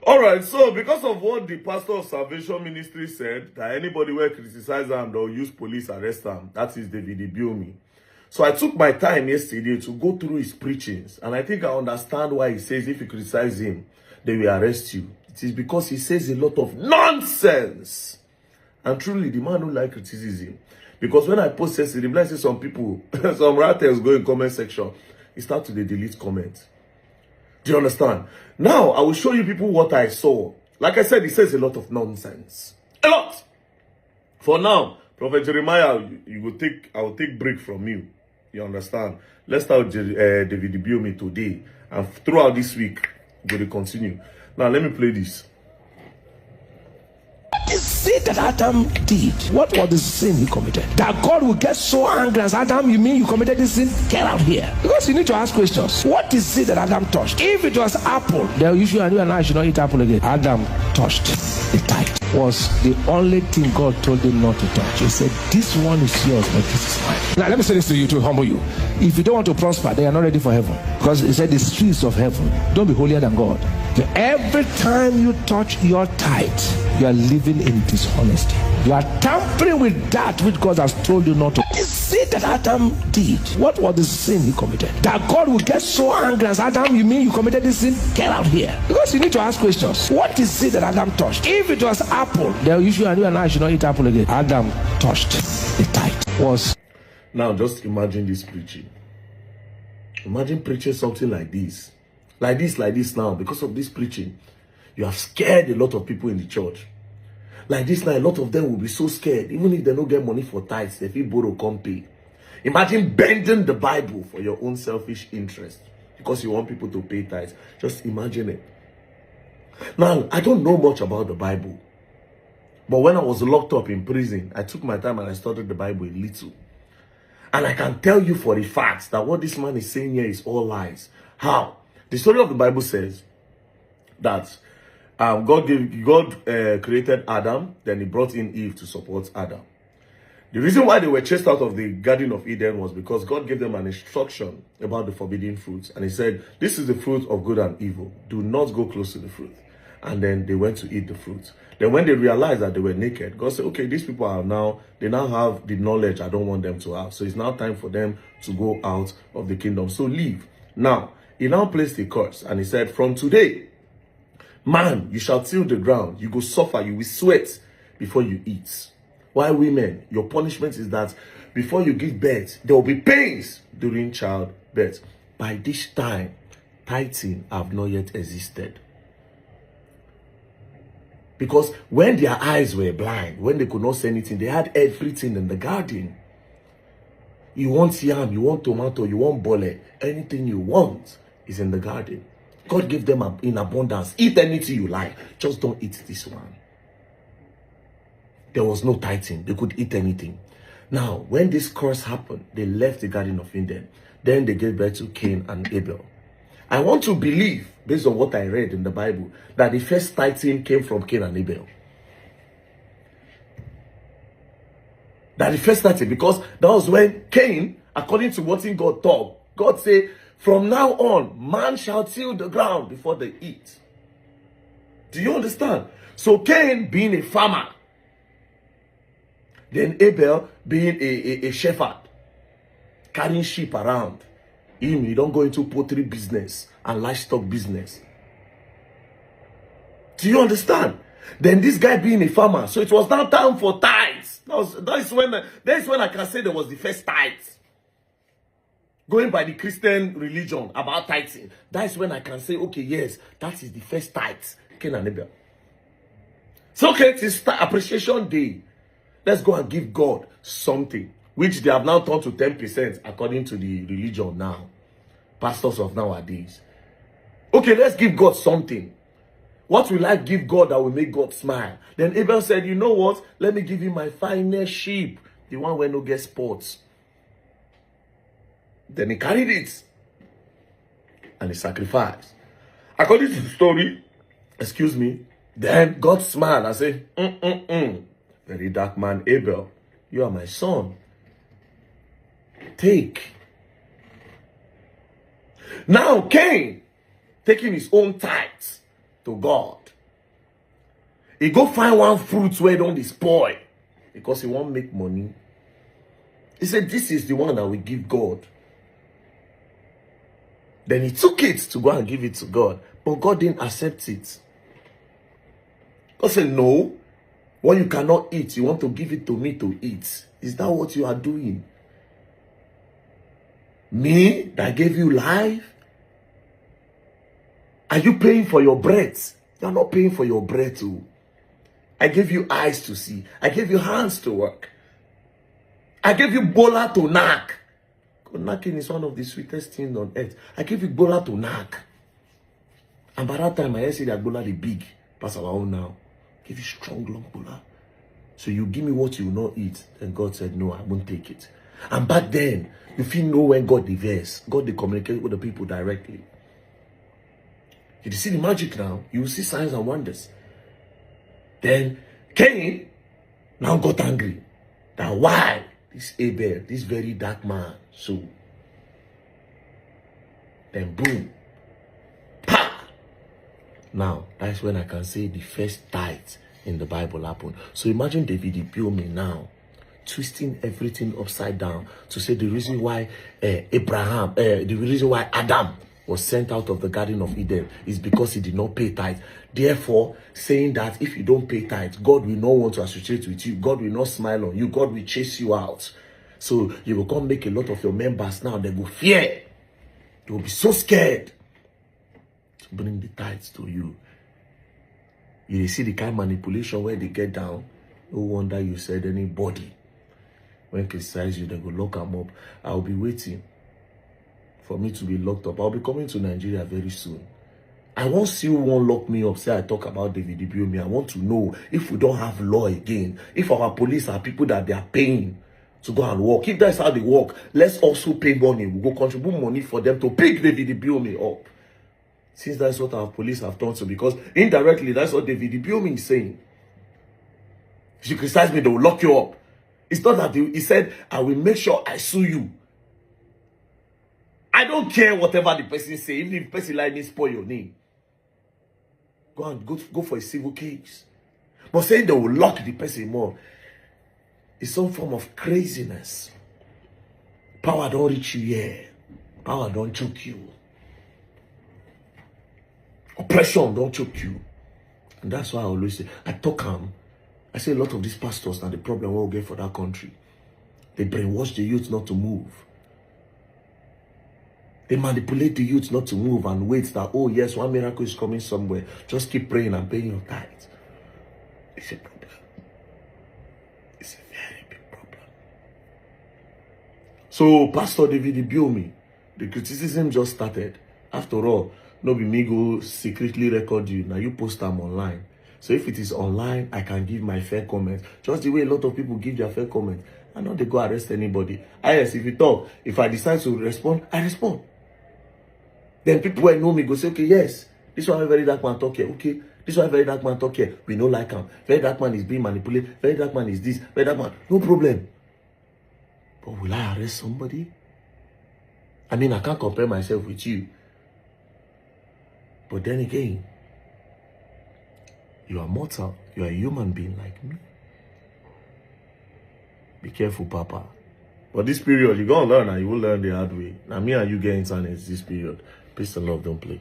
All right, so because of what the pastor of Salvation Ministry said, that anybody will criticize him, they'll use police arrest him. That is David Ibiyieomi. So I took my time yesterday to go through his preachings, and I think I understand why he says if you criticize him, they will arrest you. It is because he says a lot of nonsense. And truly, the man don't like criticism. Because when I post yesterday, I see some people, some writers go in comment section, he start to delete comments. Do you understand? Now, I will show you people what I saw. Like I said, he says a lot of nonsense. A lot. For now, Prophet Jeremiah, I will take break from you. You understand? Let's start with David Ibiyieomi today. And throughout this week, we're going to continue. Now, let me play this. The sin that Adam did, what was the sin he committed? That God will get so angry as Adam, you mean you committed this sin? Get out here. Because you need to ask questions. What is it that Adam touched? If it was apple, then you and I should not eat apple again. Adam touched the tithe. Was the only thing God told him not to touch. He said, this one is yours, but this is mine. Now let me say this to you to humble you. If you don't want to prosper, then you're not ready for heaven. Because he said the streets of heaven, don't be holier than God. So every time you touch your tithe, you are living in dishonesty. You are tampering with that which God has told you not to. The sin that Adam did, what was the sin he committed? That God will get so angry as Adam, you mean you committed this sin? Get out here. Because you need to ask questions. What is it that Adam touched? If it was apple, then you and I should not eat apple again. Adam touched the tithe. Was now just imagine this preaching. Imagine preaching something like this. Like this now. Because of this preaching, you have scared a lot of people in the church. Like this now, a lot of them will be so scared. Even if they don't get money for tithes, if you borrow, come pay. Imagine bending the Bible for your own selfish interest. Because you want people to pay tithes. Just imagine it. Now, I don't know much about the Bible. But when I was locked up in prison, I took my time and I studied the Bible a little. And I can tell you for a fact that what this man is saying here is all lies. How? The story of the Bible says that God created Adam, then he brought in Eve to support Adam. The reason why they were chased out of the Garden of Eden was because God gave them an instruction about the forbidden fruits. And he said, this is the fruit of good and evil. Do not go close to the fruit. And then they went to eat the fruit. Then when they realized that they were naked, God said, okay, these people are they now have the knowledge I don't want them to have. So it's now time for them to go out of the kingdom. So leave. Now, he now placed a curse. And he said, from today, man, you shall till the ground. You go suffer, you will sweat before you eat. Why women? Your punishment is that before you give birth, there will be pains during childbirth. By this time, tithing have not yet existed. Because when their eyes were blind, when they could not see anything, they had everything in the garden. You want yam, you want tomato, you want bole, anything you want is in the garden. God gave them in abundance. Eat anything you like. Just don't eat this one. There was no tithing. They could eat anything. Now, when this curse happened, they left the Garden of Eden. Then they gave birth to Cain and Abel. I want to believe, based on what I read in the Bible, that the first tithing came from Cain and Abel. That the first tithing, because that was when Cain, according to what God taught, God said, from now on, man shall till the ground before they eat. Do you understand? So Cain being a farmer, then Abel being a shepherd, carrying sheep around. You don't go into poultry business and livestock business. Do you understand? Then this guy being a farmer, so it was now time for tithes. That is when I can say there was the first tithes. Going by the Christian religion about tithing, that is when I can say, okay, yes, that is the first tithes. Cain and Abel. So okay, it's appreciation day. Let's go and give God something, which they have now turned to 10% according to the religion now. Pastors of nowadays. Okay, let's give God something. What will I give God that will make God smile? Then Abel said, you know what? Let me give you my finest sheep. The one where no get spots. Then he carried it. And he sacrificed. According to the story, excuse me, then God smiled and said, very dark man Abel, you are my son. Take. Now Cain, taking his own tithes to God, He go find one fruit where don't spoil because he won't make money. He said, this is the one that we give God. Then he took it to go and give it to God. But God didn't accept it. God said, no. What you cannot eat, you want to give it to me to eat. Is that what you are doing? Me that gave you life? Are you paying for your breath? You're not paying for your breath too. I gave you eyes to see. I gave you hands to work. I gave you bola to knack. Knacking is one of the sweetest things on earth. I gave you bola to knack. And by that time, I see that bola is big. Pass our own now. Give you strong long bola. So you give me what you will not eat. Then God said, no, I won't take it. And back then, you feel know when God diverse. God they communicate with the people directly. You see the magic now. You will see signs and wonders. Then Cain now got angry. That why this Abel, this very dark man, so then boom, pa. Now that's when I can say the first tithe in the Bible happened. So imagine David Ibiyieomi now twisting everything upside down to say the reason why the reason why Adam was sent out of the Garden of Eden is because he did not pay tithe. Therefore, saying that if you don't pay tithe, God will not want to associate with you. God will not smile on you. God will chase you out. So you will come make a lot of your members now. They will fear. They will be so scared to bring the tithes to you. You see the kind of manipulation where they get down. No wonder you said anybody when criticize you, they go lock them up. I'll be waiting for me to be locked up. I'll be coming to Nigeria very soon. I won't see who won't lock me up. Say I talk about David Ibiyieomi. I want to know if we don't have law again. If our police are people that they are paying to go and work. If that's how they work, let's also pay money. We go contribute money for them to pick David Ibiyieomi up. Since that's what our police have done so, because indirectly that's what David Ibiyieomi is saying. If you criticize me, they will lock you up. It's not that he said, I will make sure I sue you. I don't care whatever the person say. Even if the person like me spoil your name. Go for a civil case. But saying they will lock the person more is some form of craziness. Power don't reach you here. Power don't choke you. Oppression don't choke you. And that's why I always say, I talk I say a lot of these pastors are the problem we'll get for that country. They brainwash the youth not to move. They manipulate the youth not to move and wait that, oh yes, one miracle is coming somewhere. Just keep praying and paying your tithe. It's a problem. It's a very big problem. So, Pastor David Ibiyieomi, the criticism just started. After all, no be me go secretly record you. Now you post them online. So if it is online, I can give my fair comment. Just the way a lot of people give their fair comment. I know they go arrest anybody. Yes, if you talk, if I decide to respond, I respond. Then people who know me go say, okay, yes, this one a very dark man talk here. Okay, this one a very dark man talk here. We don't like him. Very dark man is being manipulated. Very dark man is this. Very dark man. No problem. But will I arrest somebody? I mean, I can't compare myself with you. But then again, you are mortal. You are a human being like me. Be careful, Papa. But this period, you're going to learn and you will learn the hard way. Now, me and you get internet this period. Peace and love, don't play.